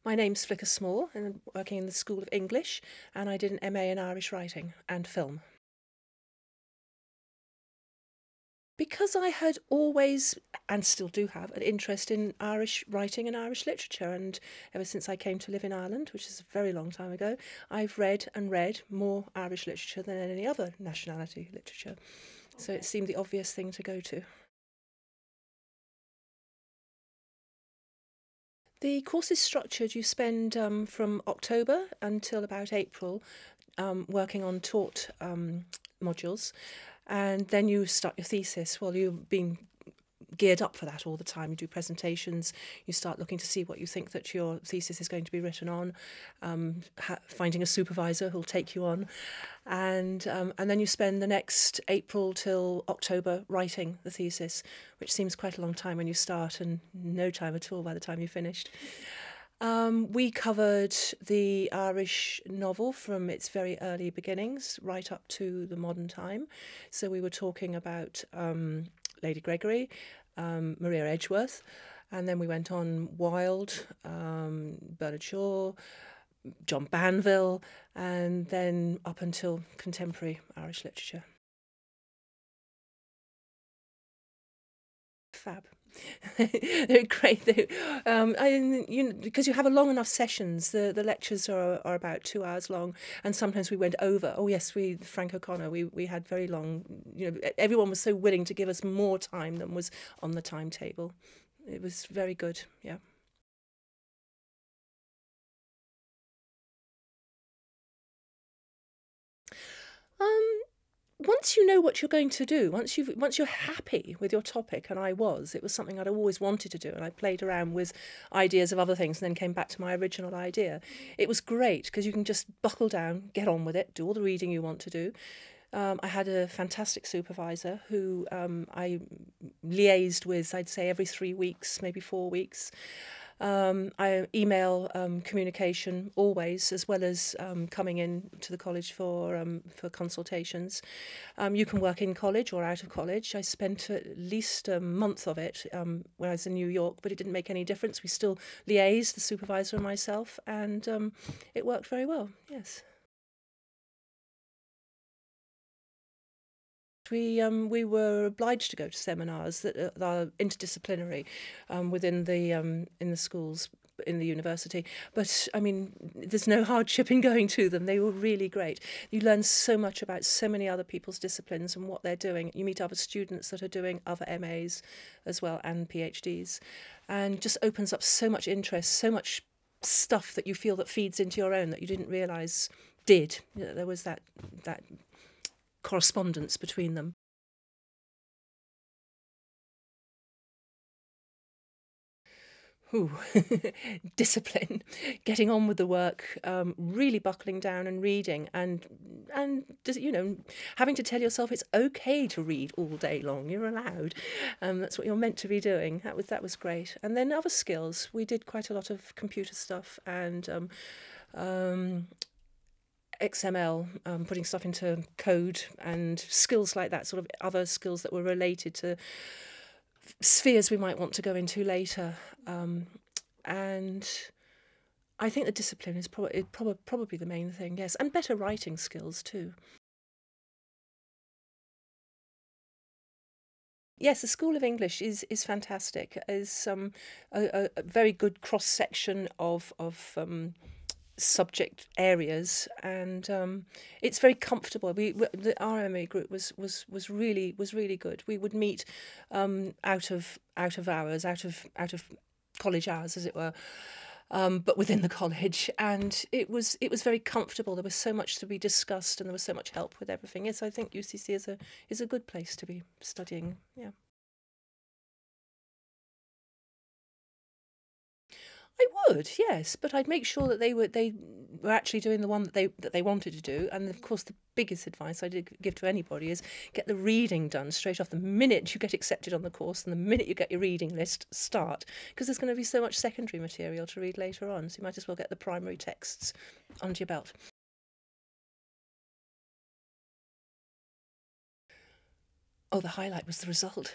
My name's Flicka Small, and I'm working in the School of English, and I did an MA in Irish Writing and Film. Because I had always, and still do have, an interest in Irish writing and Irish literature, and ever since I came to live in Ireland, which is a very long time ago, I've read and read more Irish literature than any other nationality literature. So it seemed the obvious thing to go to. The course is structured. You spend from October until about April working on taught modules, and then you start your thesis. Well, you've been geared up for that all the time. You do presentations, you start looking to see what you think that your thesis is going to be written on, finding a supervisor who'll take you on, and then you spend the next April till October writing the thesis, which seems quite a long time when you start and no time at all by the time you're finished. We covered the Irish novel from its very early beginnings right up to the modern time. So we were talking about Lady Gregory, Maria Edgeworth, and then we went on Wilde, Bernard Shaw, John Banville, and then up until contemporary Irish literature. Fab. They're great. Because you have a long enough sessions. The lectures are about 2 hours long, and sometimes we went over. Oh yes, Frank O'Connor. We had very long. Everyone was so willing to give us more time than was on the timetable. It was very good. Yeah. Once you know what you're going to do, once you're happy with your topic, and it was something I'd always wanted to do, and I played around with ideas of other things and then came back to my original idea. It was great because you can just buckle down, get on with it, do all the reading you want to do. I had a fantastic supervisor who I liaised with, I'd say, every 3 weeks, maybe 4 weeks. I email communication always, as well as coming in to the college for consultations. You can work in college or out of college. I spent at least a month of it when I was in New York, but it didn't make any difference. We still liaised, the supervisor and myself, and it worked very well, yes. We were obliged to go to seminars that are interdisciplinary within in the schools, in the university. But I mean, there's no hardship in going to them. They were really great. You learn so much about so many other people's disciplines and what they're doing. You meet other students that are doing other MAs as well, and PhDs, and just opens up so much interest, so much stuff that you feel that feeds into your own that you didn't realise did. There was that correspondence between them. Ooh. Discipline, getting on with the work, really buckling down and reading, and having to tell yourself it's okay to read all day long. You're allowed. That's what you're meant to be doing. That was great. And then other skills. We did quite a lot of computer stuff and XML, putting stuff into code and skills like that, sort of other skills that were related to spheres we might want to go into later. And I think the discipline is probably the main thing, yes, and better writing skills too. Yes, the School of English is fantastic. Is a very good cross section of subject areas, and it's very comfortable. The RMA group was really good. We would meet out of hours, out of college hours, as it were, but within the college, and it was very comfortable. There was so much to be discussed, and there was so much help with everything. Yes, I think UCC is a good place to be studying. Yeah. I would, yes, but I'd make sure that they were actually doing the one that they wanted to do. And of course, the biggest advice I did give to anybody is get the reading done straight off the minute you get accepted on the course, and the minute you get your reading list, start, because there's going to be so much secondary material to read later on. So you might as well get the primary texts under your belt. Oh, the highlight was the result.